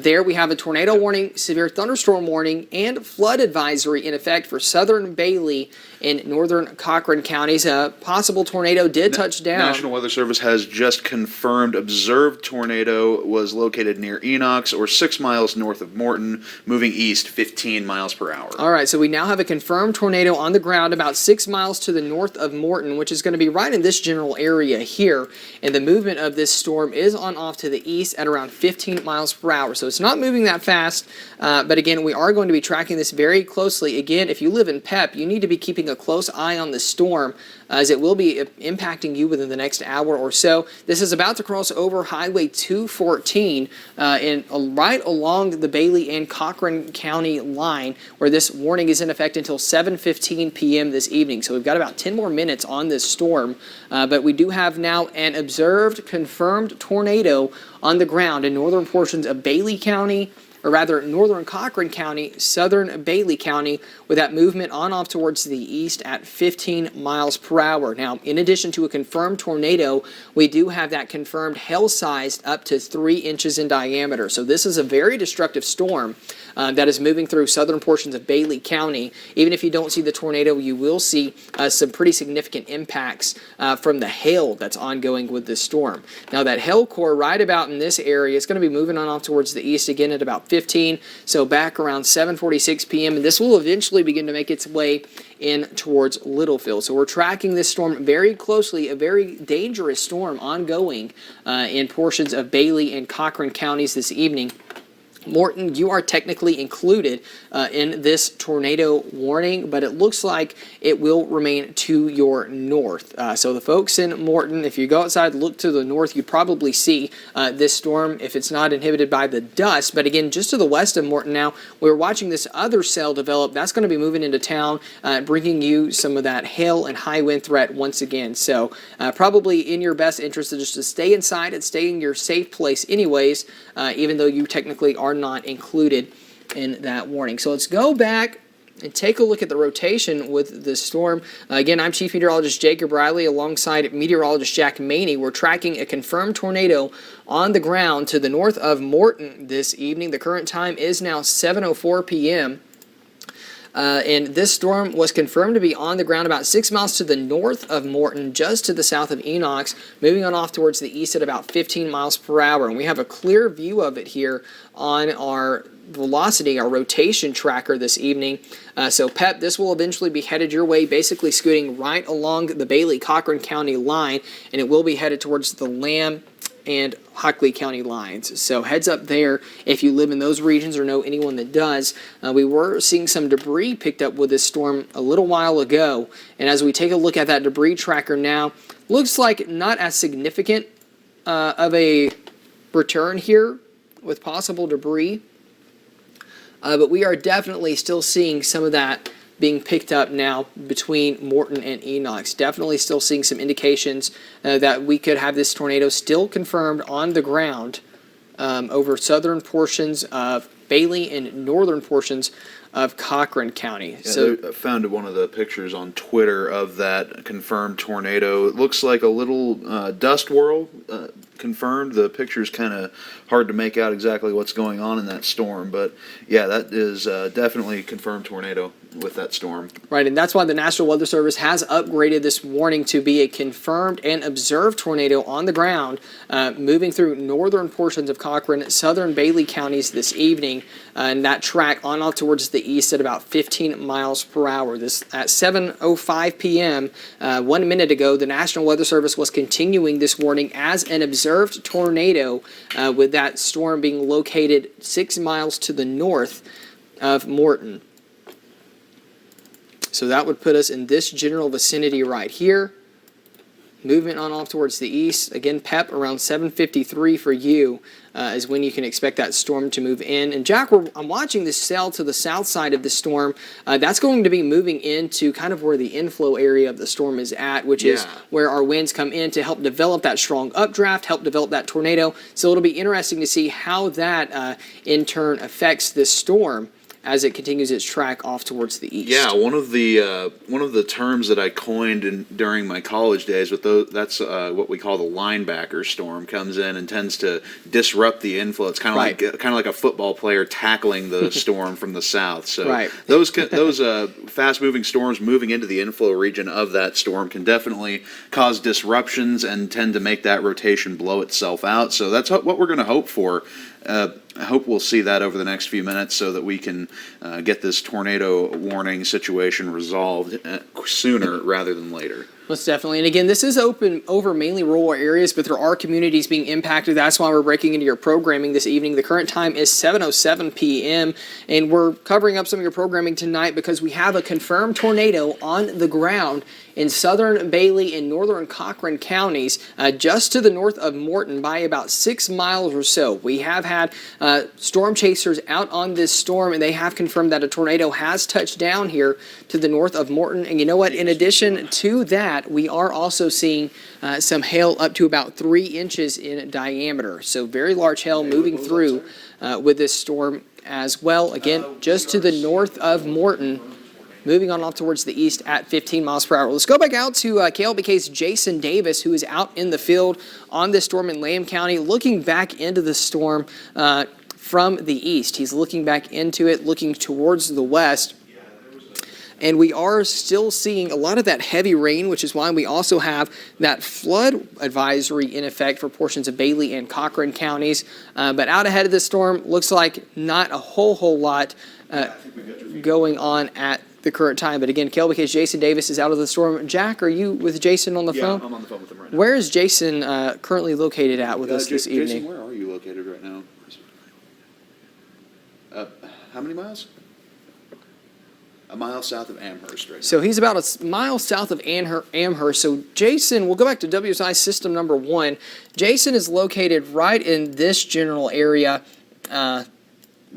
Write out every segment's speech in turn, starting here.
there we have a tornado warning, severe thunderstorm warning, and flood advisory in effect for southern Bailey and northern Cochrane counties. A possible tornado did touch down. National Weather Service has just confirmed observed tornado was located near Enox or 6 miles north of Morton, moving east 15 miles per hour. All right, so we now have a confirmed tornado on the ground about 6 miles to the north of Morton, which is going to be right in this general area here. And the movement of this storm is on off to the east at around 15 miles per hour. So it's not moving that fast, but again, we are going to be tracking this very closely. Again, if you live in Pep, you need to be keeping a close eye on the storm, as it will be impacting you within the next hour or so. This is about to cross over Highway 214 and right along the Bailey and Cochrane County line, where this warning is in effect until 7:15 p.m. this evening. So we've got about 10 more minutes on this storm, but we do have now an observed, confirmed tornado on the ground in northern portions of Bailey County, or rather northern Cochrane County, southern Bailey County, with that movement on off towards the east at 15 miles per hour. Now, in addition to a confirmed tornado, we do have that confirmed hail-sized up to 3 inches in diameter. So this is a very destructive storm that is moving through southern portions of Bailey County. Even if you don't see the tornado, you will see some pretty significant impacts from the hail that's ongoing with this storm. Now, that hail core right about in this area is going to be moving on off towards the east again at about 15, so back around 7:46 p.m., and this will eventually begin to make its way in towards Littlefield. So we're tracking this storm very closely, a very dangerous storm ongoing in portions of Bailey and Cochrane counties this evening. Morton, you are technically included in this tornado warning, but it looks like it will remain to your north. So the folks in Morton, if you go outside, look to the north, you probably see this storm if it's not inhibited by the dust. But again, just to the west of Morton now, we're watching this other cell develop. That's going to be moving into town, bringing you some of that hail and high wind threat once again. So probably in your best interest to just to stay inside and stay in your safe place anyways, even though you technically are not included in that warning. So let's go back and take a look at the rotation with the storm. Again, I'm Chief Meteorologist Jacob Riley alongside Meteorologist Jack Maney. We're tracking a confirmed tornado on the ground to the north of Morton this evening. The current time is now 7:04 p.m. And this storm was confirmed to be on the ground about 6 miles to the north of Morton, just to the south of Enox, moving on off towards the east at about 15 miles per hour. And we have a clear view of it here on our velocity, our rotation tracker this evening. So Pep, this will eventually be headed your way, basically scooting right along the Bailey-Cochrane County line, and it will be headed towards the Lamb and Hockley County lines. So heads up there if you live in those regions or know anyone that does. We were seeing some debris picked up with this storm a little while ago, and as we take a look at that debris tracker now, looks like not as significant of a return here with possible debris, but we are definitely still seeing some of that being picked up now between Morton and Enox. Definitely still seeing some indications that we could have this tornado still confirmed on the ground over southern portions of Bailey and northern portions of Cochrane County. Yeah, so I found one of the pictures on Twitter of that confirmed tornado. It looks like a little dust whirl confirmed. The picture's kind of hard to make out exactly what's going on in that storm, but yeah, that is definitely a confirmed tornado with that storm. Right, and that's why the National Weather Service has upgraded this warning to be a confirmed and observed tornado on the ground, moving through northern portions of Cochrane, southern Bailey counties this evening, and that track on off towards the east at about 15 miles per hour. This at 7:05 p.m., 1 minute ago, the National Weather Service was continuing this warning as an observed tornado, with that storm being located 6 miles to the north of Morton. So that would put us in this general vicinity right here. Movement on off towards the east. Again, Pep, around 7:53 for you is when you can expect that storm to move in. And Jack, I'm watching this cell to the south side of the storm. That's going to be moving into kind of where the inflow area of the storm is at, which is where our winds come in to help develop that strong updraft, help develop that tornado. So it'll be interesting to see how that in turn affects this storm as it continues its track off towards the east. Yeah, one of the terms that I coined during my college days that's what we call the linebacker storm. Comes in and tends to disrupt the inflow. It's kind of like a football player tackling the storm from the south. So those fast moving storms moving into the inflow region of that storm can definitely cause disruptions and tend to make that rotation blow itself out. So that's what we're going to hope for. I hope we'll see that over the next few minutes so that we can get this tornado warning situation resolved sooner rather than later. Most definitely. And again, this is open over mainly rural areas, but there are communities being impacted. That's why we're breaking into your programming this evening. The current time is 7:07 p.m., and we're covering up some of your programming tonight because we have a confirmed tornado on the ground in southern Bailey and northern Cochrane counties, just to the north of Morton by about 6 miles or so. We have had storm chasers out on this storm, and they have confirmed that a tornado has touched down here to the north of Morton. And you know what? In addition to that, we are also seeing some hail up to about 3 inches in diameter. So very large hail moving through with this storm as well. Again, just to the north of Morton, moving on off towards the east at 15 miles per hour. Let's go back out to KLBK's Jason Davis, who is out in the field on this storm in Lamb County, looking back into the storm from the east. He's looking back into it, looking towards the west. And we are still seeing a lot of that heavy rain, which is why we also have that flood advisory in effect for portions of Bailey and Cochrane counties. But out ahead of the storm, looks like not a whole lot going on at the current time. But again, KLBK's Jason Davis is out of the storm. Jack, are you with Jason on the phone? Yeah, I'm on the phone with him right now. Where is Jason currently located at with us this evening? Jason, where are you located right now? How many miles? A mile south of Amherst right now. So he's about a mile south of Amherst. So Jason, we'll go back to WSI system number 1. Jason is located right in this general area,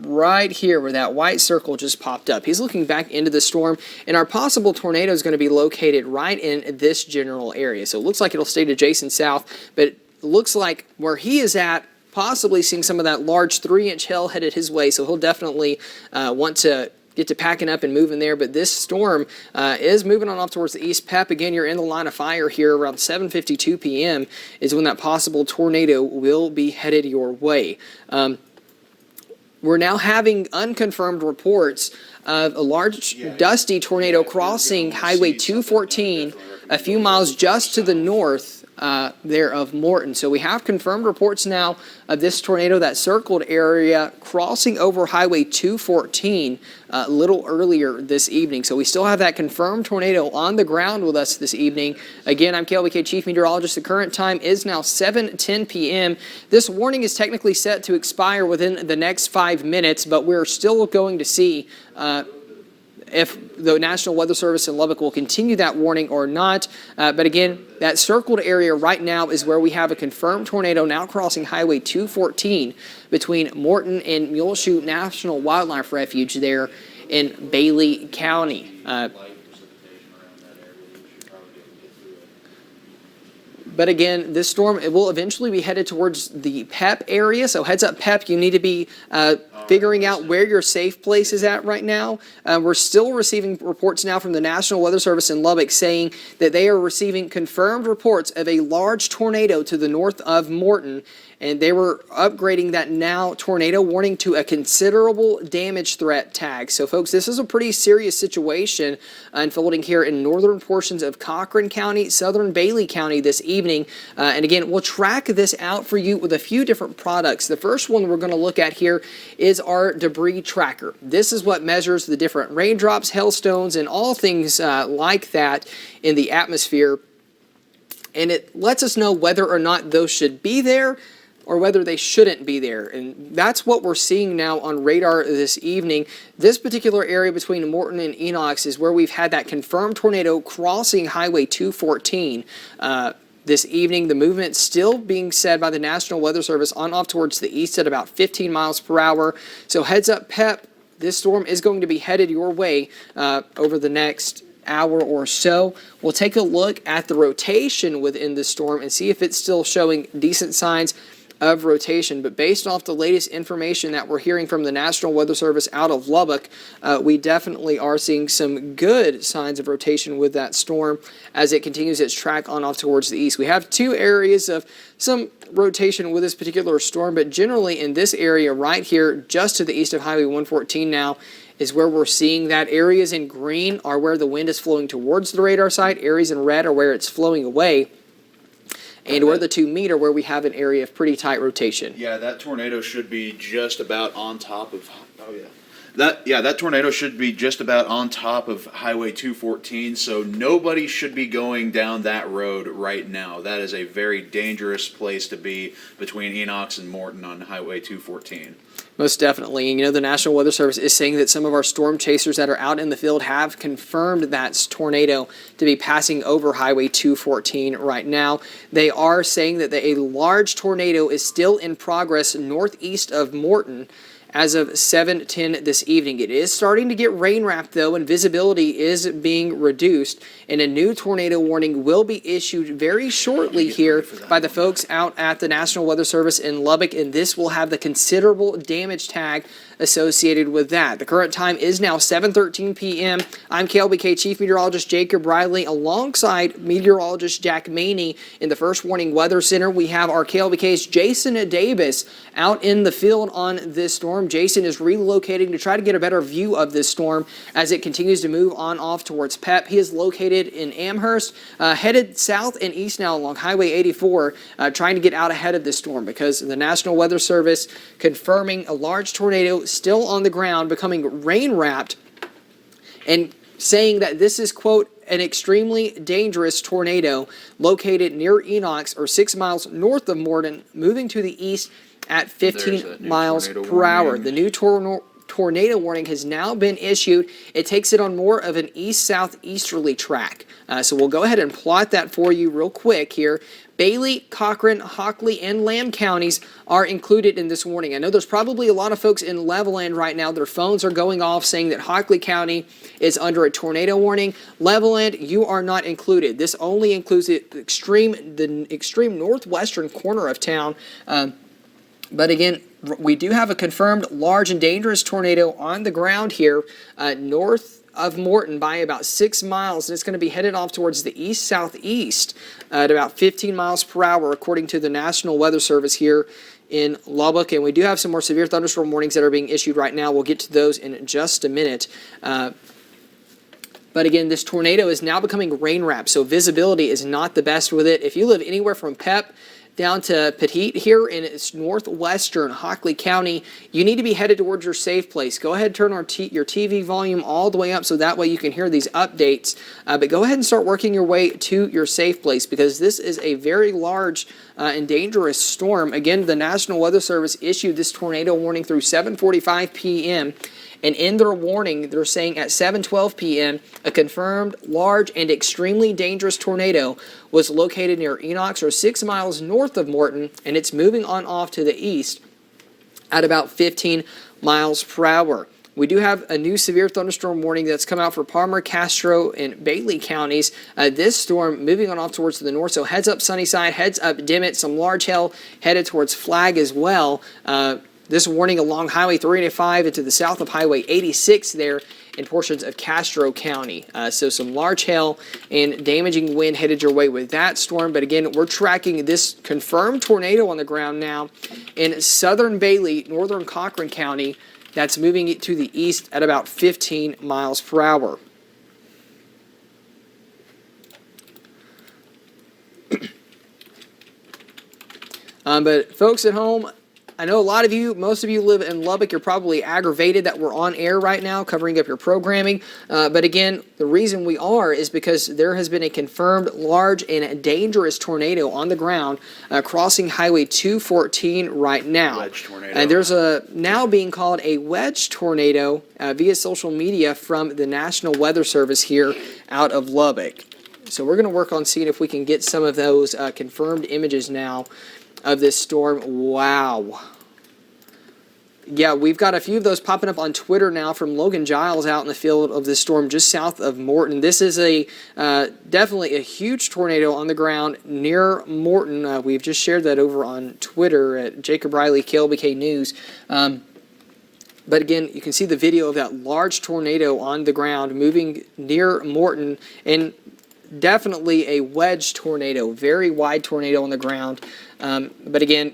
right here where that white circle just popped up. He's looking back into the storm, and our possible tornado is going to be located right in this general area. So it looks like it'll stay to Jason south, but it looks like where he is at, possibly seeing some of that large 3-inch hail headed his way. So he'll definitely want to get to packing up and moving there. But this storm is moving on off towards the east. Pep, again, you're in the line of fire here around 7:52 p.m. is when that possible tornado will be headed your way. We're now having unconfirmed reports of a large dusty tornado crossing Highway 214 a few miles just to the north there of Morton. So we have confirmed reports now of this tornado, that circled area, crossing over Highway 214 a little earlier this evening. So we still have that confirmed tornado on the ground with us this evening. Again, I'm KLBK Chief Meteorologist. The current time is now 7:10 p.m. This warning is technically set to expire within the next 5 minutes, but we're still going to see if the National Weather Service in Lubbock will continue that warning or not. But again, that circled area right now is where we have a confirmed tornado now crossing Highway 214 between Morton and Muleshoe National Wildlife Refuge there in Bailey County. But again, this storm, it will eventually be headed towards the Pep area. So heads up, Pep, you need to be figuring out where your safe place is at right now. We're still receiving reports now from the National Weather Service in Lubbock saying that they are receiving confirmed reports of a large tornado to the north of Morton. And they were upgrading that now tornado warning to a considerable damage threat tag. So, folks, this is a pretty serious situation unfolding here in northern portions of Cochrane County, southern Bailey County this evening. And again, we'll track this out for you with a few different products. The first one we're going to look at here is our debris tracker. This is what measures the different raindrops, hailstones, and all things like that in the atmosphere. And it lets us know whether or not those should be there or whether they shouldn't be there. And that's what we're seeing now on radar this evening. This particular area between Morton and Enox is where we've had that confirmed tornado crossing Highway 214 this evening. The movement still being said by the National Weather Service on off towards the east at about 15 miles per hour. So heads up, Pep, this storm is going to be headed your way over the next hour or so. We'll take a look at the rotation within the storm and see if it's still showing decent signs of rotation. But based off the latest information that we're hearing from the National Weather Service out of Lubbock, we definitely are seeing some good signs of rotation with that storm as it continues its track on off towards the east. We have two areas of some rotation with this particular storm, but generally in this area right here, just to the east of Highway 114 now, is where we're seeing that. Areas in green are where the wind is flowing towards the radar site. Areas in red are where it's flowing away. And where the two meet are where we have an area of pretty tight rotation. Yeah, that tornado should be just about on top of. Oh yeah. That tornado should be just about on top of Highway 214. So nobody should be going down that road right now. That is a very dangerous place to be between Enox and Morton on Highway 214. Most definitely. And, the National Weather Service is saying that some of our storm chasers that are out in the field have confirmed that tornado to be passing over Highway 214 right now. They are saying that a large tornado is still in progress northeast of Morton as of 7:10 this evening. It is starting to get rain wrapped, though, and visibility is being reduced. And a new tornado warning will be issued very shortly here by the folks out at the National Weather Service in Lubbock, and this will have the considerable damage tag associated with that. The current time is now 7:13 p.m. I'm KLBK Chief Meteorologist Jacob Riley alongside meteorologist Jack Maney in the First Warning Weather Center. We have our KLBK's Jason Davis out in the field on this storm. Jason is relocating to try to get a better view of this storm as it continues to move on off towards Pep. He is located in Amherst, headed south and east now along Highway 84, trying to get out ahead of this storm because the National Weather Service confirming a large tornado still on the ground, becoming rain-wrapped, and saying that this is, quote, an extremely dangerous tornado located near Enox or 6 miles north of Morton, moving to the east at 15 miles per hour. The new tornado warning has now been issued. It takes it on more of an east-southeasterly track. So we'll go ahead and plot that for you real quick here. Bailey, Cochran, Hockley, and Lamb counties are included in this warning. I know there's probably a lot of folks in Levelland right now. Their phones are going off saying that Hockley County is under a tornado warning. Levelland, you are not included. This only includes the extreme northwestern corner of town. But again, we do have a confirmed large and dangerous tornado on the ground here north of Morton by about 6 miles, and it's going to be headed off towards the east-southeast at about 15 miles per hour, according to the National Weather Service here in Lubbock. And we do have some more severe thunderstorm warnings that are being issued right now. We'll get to those in just a minute. But again, this tornado is now becoming rain-wrapped, so visibility is not the best with it. If you live anywhere from Pep down to Petite here in its northwestern Hockley County, you need to be headed towards your safe place. Go ahead and turn your TV volume all the way up so that way you can hear these updates. But go ahead and start working your way to your safe place because this is a very large and dangerous storm. Again, the National Weather Service issued this tornado warning through 7:45 p.m. And in their warning, they're saying at 7:12 p.m., a confirmed large and extremely dangerous tornado was located near Enox or 6 miles north of Morton, and it's moving on off to the east at about 15 miles per hour. We do have a new severe thunderstorm warning that's come out for Palmer, Castro, and Bailey counties. This storm moving on off towards the north, so heads up Sunnyside, heads up Dimmitt, some large hail headed towards Flag as well. This warning along Highway 385 into the south of Highway 86 there in portions of Castro County. So some large hail and damaging wind headed your way with that storm. But again, we're tracking this confirmed tornado on the ground now in southern Bailey, northern Cochran County. That's moving it to the east at about 15 miles per hour. But folks at home, I know a lot of you, most of you live in Lubbock. You're probably aggravated that we're on air right now covering up your programming. But again, the reason we are is because there has been a confirmed large and dangerous tornado on the ground crossing Highway 214 right now. Wedge tornado. And there's a now being called a wedge tornado via social media from the National Weather Service here out of Lubbock. So we're going to work on seeing if we can get some of those confirmed images now of this storm. Wow. Yeah, we've got a few of those popping up on Twitter now from Logan Giles out in the field of this storm just south of Morton. This is a definitely a huge tornado on the ground near Morton. We've just shared that over on Twitter at Jacob Riley, KLBK News. But again, you can see the video of that large tornado on the ground moving near Morton, and definitely a wedge tornado, very wide tornado on the ground. But again,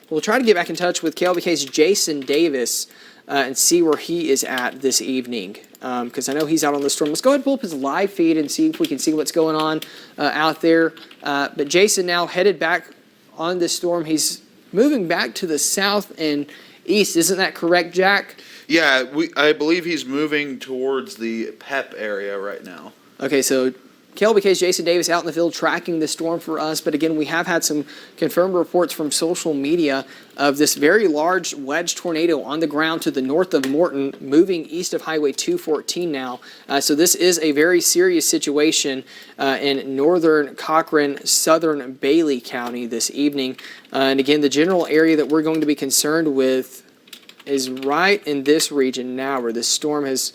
we'll try to get back in touch with KLBK's Jason Davis and see where he is at this evening, because I know he's out on the storm. Let's go ahead and pull up his live feed and see if we can see what's going on out there. But Jason now headed back on this storm. He's moving back to the south and east. Isn't that correct, Jack? Yeah, I believe he's moving towards the PEP area right now. Okay, so KLBK's Jason Davis out in the field tracking the storm for us. But again, we have had some confirmed reports from social media of this very large wedge tornado on the ground to the north of Morton, moving east of Highway 214 now. So this is a very serious situation in northern Cochran, southern Bailey County this evening. And again, the general area that we're going to be concerned with is right in this region now, where this storm has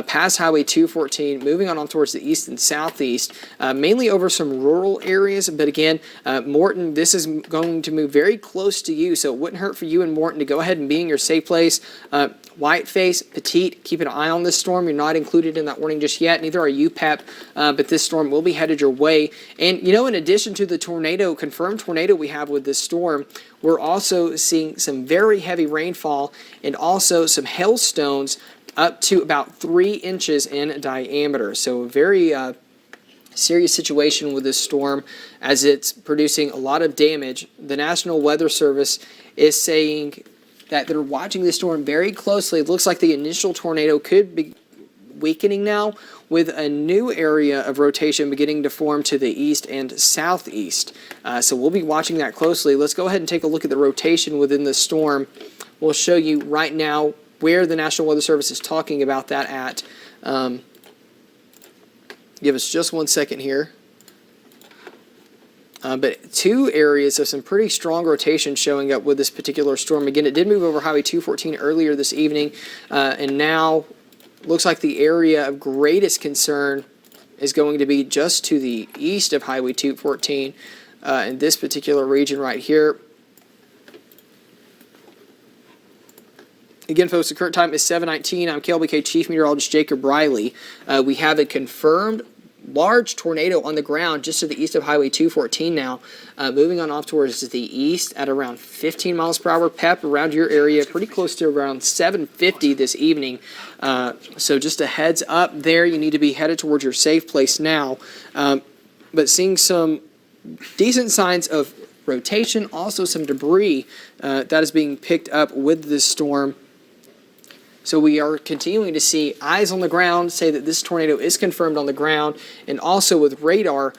passed Highway 214, moving on towards the east and southeast, mainly over some rural areas. But again, Morton, this is going to move very close to you, so it wouldn't hurt for you in Morton to go ahead and be in your safe place. Whiteface, Petite, keep an eye on this storm. You're not included in that warning just yet. Neither are you, Pep, but this storm will be headed your way. And, you know, in addition to the tornado, confirmed tornado we have with this storm, we're also seeing some very heavy rainfall and also some hailstones up to about 3 inches in diameter. So a very serious situation with this storm as it's producing a lot of damage. The National Weather Service is saying that they're watching this storm very closely. It looks like the initial tornado could be weakening now, with a new area of rotation beginning to form to the east and southeast. So we'll be watching that closely. Let's go ahead and take a look at the rotation within the storm. We'll show you right now where the National Weather Service is talking about that at. Give us just 1 second here. But 2 areas of some pretty strong rotation showing up with this particular storm. Again, it did move over Highway 214 earlier this evening, and now looks like the area of greatest concern is going to be just to the east of Highway 214 in this particular region right here. Again, folks, the current time is 7:19. I'm KLBK Chief Meteorologist Jacob Riley. We have a confirmed large tornado on the ground just to the east of Highway 214 now, moving on off towards the east at around 15 miles per hour. Pep around your area, pretty close to around 750 this evening. So just a heads up there, you need to be headed towards your safe place now. But seeing some decent signs of rotation, also some debris that is being picked up with this storm. So we are continuing to see eyes on the ground say that this tornado is confirmed on the ground, and also with radar,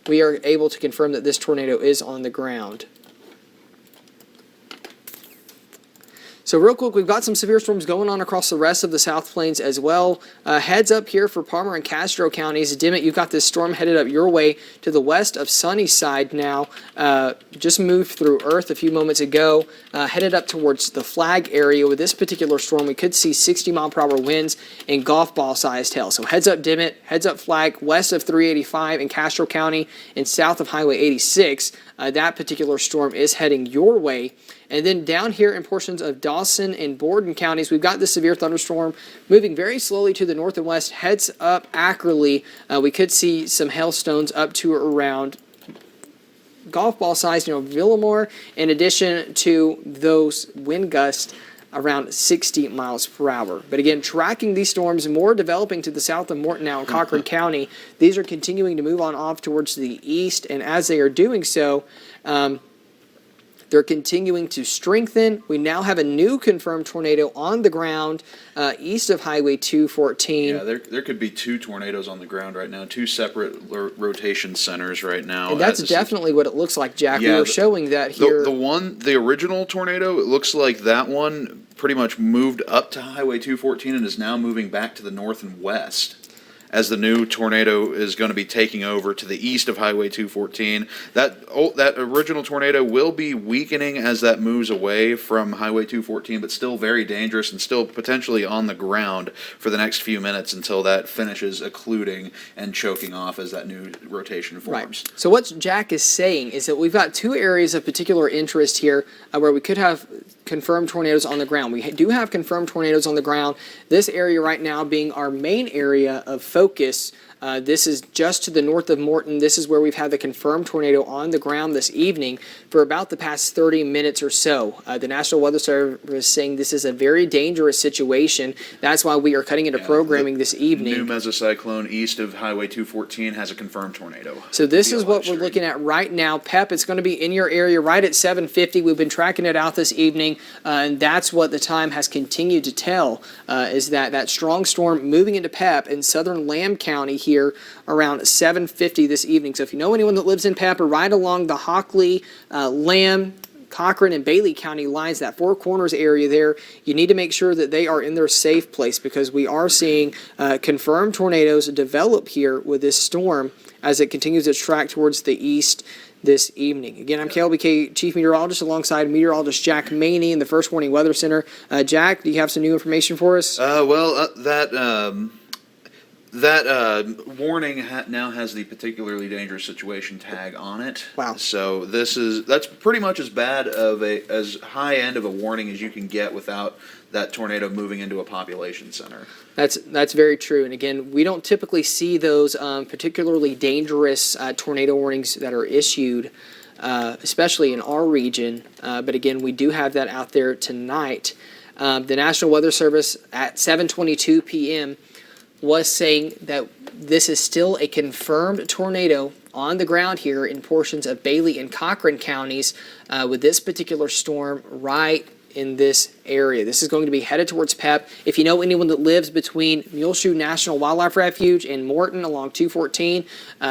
we are able to confirm that this tornado is on the ground. So real quick, we've got some severe storms going on across the rest of the South Plains as well. Heads up here for Palmer and Castro counties. Dimmitt, you've got this storm headed up your way to the west of Sunnyside now. Just moved through Earth a few moments ago. Headed up towards the Flag area. With this particular storm, we could see 60-mile-per-hour winds and golf ball-sized hail. So heads up Dimmitt, heads up Flag, west of 385 in Castro County and south of Highway 86. That particular storm is heading your way. And then down here in portions of Dawson and Borden counties, we've got the severe thunderstorm moving very slowly to the north and west. Heads up Ackerley. We could see some hailstones up to around golf ball size, Villamore, in addition to those wind gusts around 60 miles per hour. But again, tracking these storms, more developing to the south of Morton now in Cochran County. These are continuing to move on off towards the east, and as they are doing so, they're continuing to strengthen. We now have a new confirmed tornado on the ground east of Highway 214. Yeah, there could be 2 tornadoes on the ground right now, 2 separate rotation centers right now. And that's definitely what it looks like, Jack. Yeah, we were showing that here. The original tornado, it looks like that one pretty much moved up to Highway 214 and is now moving back to the north and west as the new tornado is going to be taking over to the east of Highway 214. That original tornado will be weakening as that moves away from Highway 214, but still very dangerous and still potentially on the ground for the next few minutes until that finishes occluding and choking off as that new rotation forms. Right. So what Jack is saying is that we've got two areas of particular interest here where we could have confirmed tornadoes on the ground. We do have confirmed tornadoes on the ground. This area right now being our main area of focus. This is just to the north of Morton. This is where we've had the confirmed tornado on the ground this evening for about the past 30 minutes or so. The National Weather Service is saying this is a very dangerous situation. That's why we are cutting into programming this evening. New mesocyclone east of Highway 214 has a confirmed tornado. So this is what we're looking at right now. Pep, it's going to be in your area right at 7:50. We've been tracking it out this evening, and that's what the time has continued to tell, is that strong storm moving into Pep in southern Lamb County here around 7:50 this evening. So if you know anyone that lives in Pep or right along the Hockley, Lamb, Cochran, and Bailey County lines, that Four Corners area there, you need to make sure that they are in their safe place because we are seeing confirmed tornadoes develop here with this storm as it continues its track towards the east this evening. Again, I'm KLBK Chief Meteorologist alongside Meteorologist Jack Maney in the First Warning Weather Center. Jack, do you have some new information for us? That warning now has the particularly dangerous situation tag on it. Wow. So that's pretty much as bad of as high end of a warning as you can get without that tornado moving into a population center. That's very true. And again, we don't typically see those particularly dangerous tornado warnings that are issued, especially in our region. But again, we do have that out there tonight. The National Weather Service at 7:22 p.m. was saying that this is still a confirmed tornado on the ground here in portions of Bailey and Cochran counties with this particular storm right in this area. This is going to be headed towards Pep. If you know anyone that lives between Muleshoe National Wildlife Refuge and Morton along 214,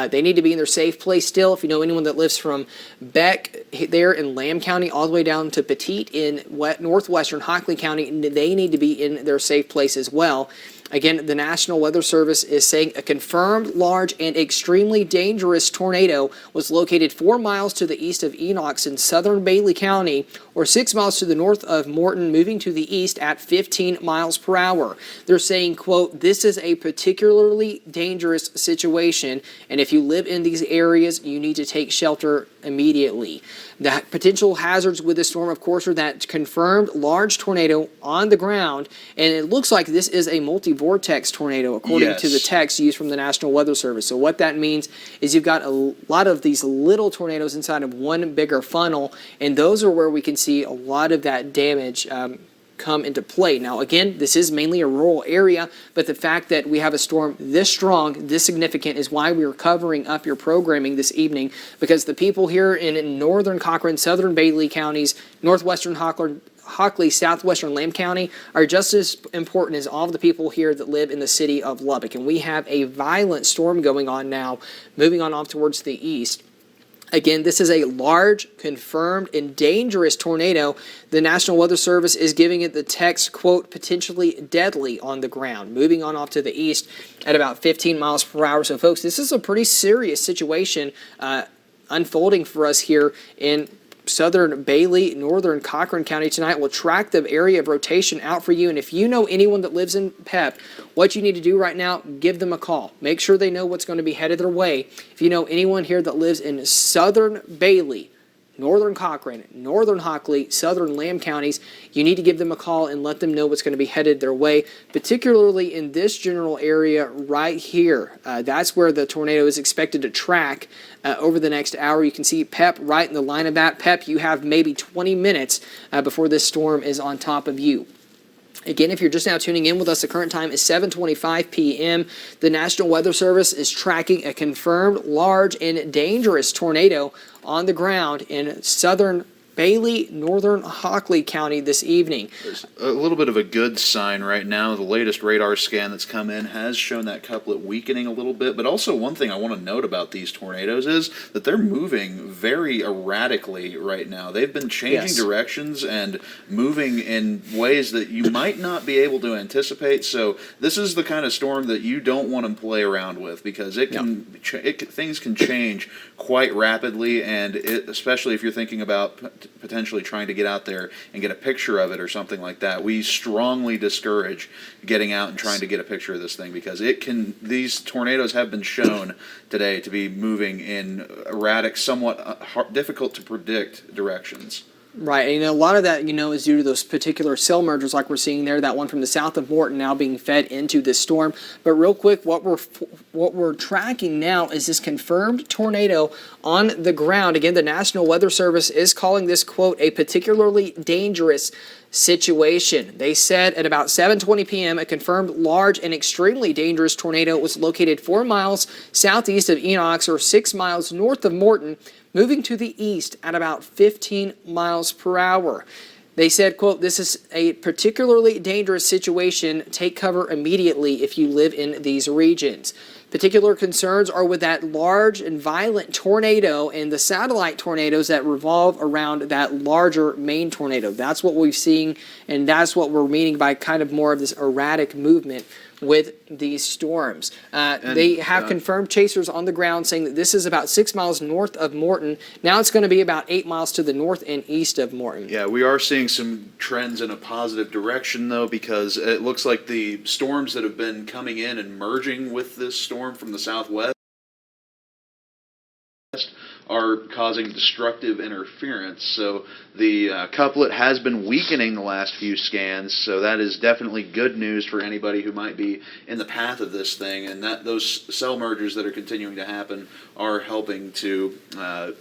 they need to be in their safe place still. If you know anyone that lives from Beck there in Lamb County all the way down to Petite in northwestern Hockley County, they need to be in their safe place as well. Again, the National Weather Service is saying a confirmed large and extremely dangerous tornado was located 4 miles to the east of Enox in southern Bailey County, or 6 miles to the north of Morton, moving to the east at 15 miles per hour. They're saying, quote, this is a particularly dangerous situation, and if you live in these areas, you need to take shelter immediately. The potential hazards with this storm, of course, are that confirmed large tornado on the ground, and it looks like this is a multi-vortex tornado, according to the text used from the National Weather Service. So what that means is you've got a lot of these little tornadoes inside of one bigger funnel, and those are where we can see a lot of that damage come into play. Now, again, this is mainly a rural area, but the fact that we have a storm this strong, this significant, is why we are covering up your programming this evening, because the people here in northern Cochran, southern Bailey counties, northwestern Hockley, southwestern Lamb County are just as important as all of the people here that live in the city of Lubbock. And we have a violent storm going on now, moving on off towards the east. Again, this is a large, confirmed, and dangerous tornado. The National Weather Service is giving it the text, quote, potentially deadly on the ground, moving on off to the east at about 15 miles per hour. So, folks, this is a pretty serious situation unfolding for us here in southern Bailey, northern Cochran County tonight. We'll track the area of rotation out for you. And if you know anyone that lives in Pep, what you need to do right now, give them a call. Make sure they know what's going to be headed their way. If you know anyone here that lives in southern Bailey, northern Cochran, northern Hockley, southern Lamb counties, you need to give them a call and let them know what's going to be headed their way, particularly in this general area right here. That's where the tornado is expected to track over the next hour. You can see Pep right in the line of that. Pep, you have maybe 20 minutes before this storm is on top of you. Again, if you're just now tuning in with us, the current time is 7:25 p.m. The National Weather Service is tracking a confirmed large and dangerous tornado on the ground in southern Bailey, northern Hockley County this evening. There's a little bit of a good sign right now. The latest radar scan that's come in has shown that couplet weakening a little bit, but also one thing I want to note about these tornadoes is that they're moving very erratically right now. They've been changing directions and moving in ways that you might not be able to anticipate, so this is the kind of storm that you don't want to play around with because it can things can change quite rapidly, and especially if you're thinking about potentially trying to get out there and get a picture of it or something like that. We strongly discourage getting out and trying to get a picture of this thing because these tornadoes have been shown today to be moving in erratic, somewhat difficult to predict directions. Right, and a lot of that, is due to those particular cell mergers like we're seeing there, that one from the south of Morton now being fed into this storm. But real quick, what we're tracking now is this confirmed tornado on the ground. Again, the National Weather Service is calling this, quote, a particularly dangerous situation. They said at about 7:20 p.m. a confirmed large and extremely dangerous tornado was located 4 miles southeast of Enox or 6 miles north of Morton, moving to the east at about 15 miles per hour. They said, quote, this is a particularly dangerous situation. Take cover immediately if you live in these regions. Particular concerns are with that large and violent tornado and the satellite tornadoes that revolve around that larger main tornado. That's what we've seen, and that's what we're meaning by kind of more of this erratic movement with these storms. They have confirmed chasers on the ground saying that this is about 6 miles north of Morton. Now it's going to be about 8 miles to the north and east of Morton. Yeah, we are seeing some trends in a positive direction, though, because it looks like the storms that have been coming in and merging with this storm from the southwest are causing destructive interference. So the couplet has been weakening the last few scans, so that is definitely good news for anybody who might be in the path of this thing, and that those cell mergers that are continuing to happen are helping to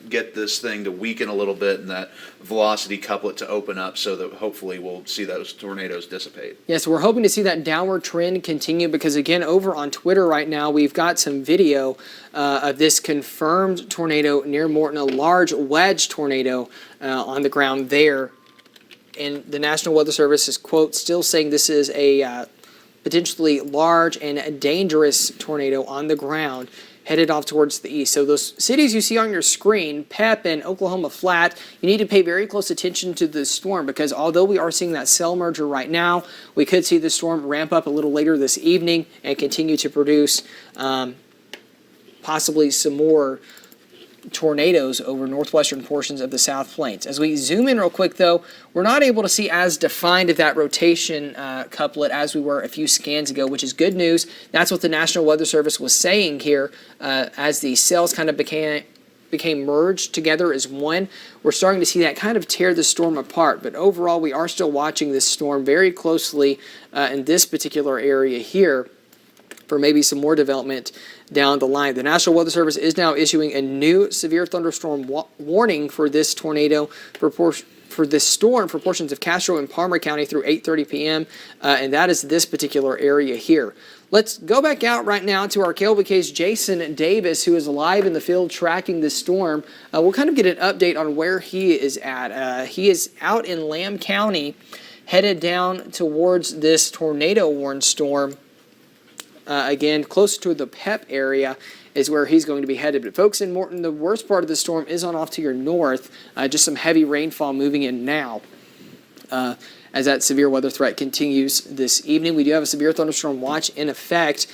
get this thing to weaken a little bit and that velocity couplet to open up so that hopefully we'll see those tornadoes dissipate. Yes, we're hoping to see that downward trend continue because, again, over on Twitter right now, we've got some video of this confirmed tornado near Morton, a large wedge tornado on the ground there. And the National Weather Service is, quote, still saying this is a potentially large and dangerous tornado on the ground headed off towards the east. So those cities you see on your screen, Pep and Oklahoma Flat, you need to pay very close attention to the storm because although we are seeing that cell merger right now, we could see the storm ramp up a little later this evening and continue to produce possibly some more tornadoes over northwestern portions of the South Plains. As we zoom in real quick, though, we're not able to see as defined of that rotation couplet as we were a few scans ago, which is good news. That's what the National Weather Service was saying here as the cells kind of became merged together as one. We're starting to see that kind of tear the storm apart, but overall we are still watching this storm very closely in this particular area here for maybe some more development down the line. The National Weather Service is now issuing a new severe thunderstorm warning for this tornado for this storm for portions of Castro and Palmer County through 8:30 p.m., and that is this particular area here. Let's go back out right now to our KLBK's Jason Davis, who is live in the field tracking this storm. We'll kind of get an update on where he is at. He is out in Lamb County, headed down towards this tornado-warned storm. Again, closer to the Pep area is where he's going to be headed. But folks in Morton, the worst part of the storm is on off to your north. Just some heavy rainfall moving in now as that severe weather threat continues this evening. We do have a severe thunderstorm watch in effect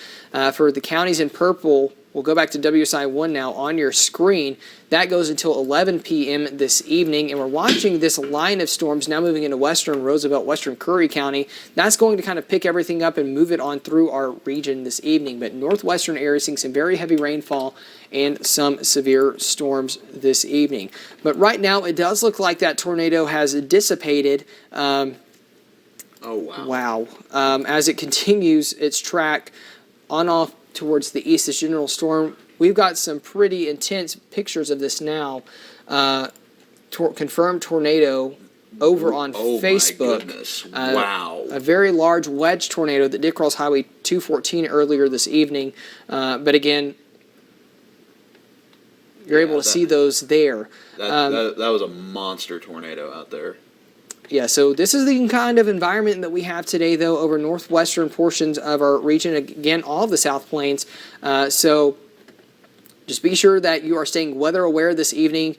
for the counties in purple. We'll go back to WSI 1 now on your screen. That goes until 11 p.m. this evening, and we're watching this line of storms now moving into western Roosevelt, western Curry County. That's going to kind of pick everything up and move it on through our region this evening. But northwestern areas seeing some very heavy rainfall and some severe storms this evening. But right now, it does look like that tornado has dissipated. Oh, wow. Wow. As it continues its track on off towards the east, this general storm. We've got some pretty intense pictures of this now. Confirmed tornado over on Facebook. My goodness. Wow. A very large wedge tornado that did cross Highway 214 earlier this evening. But again, You're able to see those there. That was a monster tornado out there. Yeah, so this is the kind of environment that we have today, though, over northwestern portions of our region. Again, all of the South Plains. So just be sure that you are staying weather aware this evening.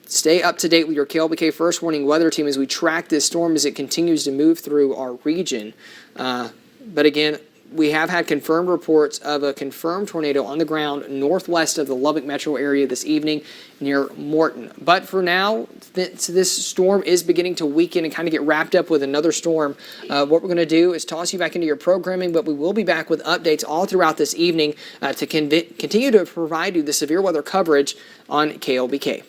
Stay up to date with your KLBK First Warning Weather Team as we track this storm as it continues to move through our region. But again, we have had confirmed reports of a confirmed tornado on the ground northwest of the Lubbock metro area this evening near Morton. But for now, this storm is beginning to weaken and kind of get wrapped up with another storm. What we're going to do is toss you back into your programming, but we will be back with updates all throughout this evening to continue to provide you the severe weather coverage on KLBK.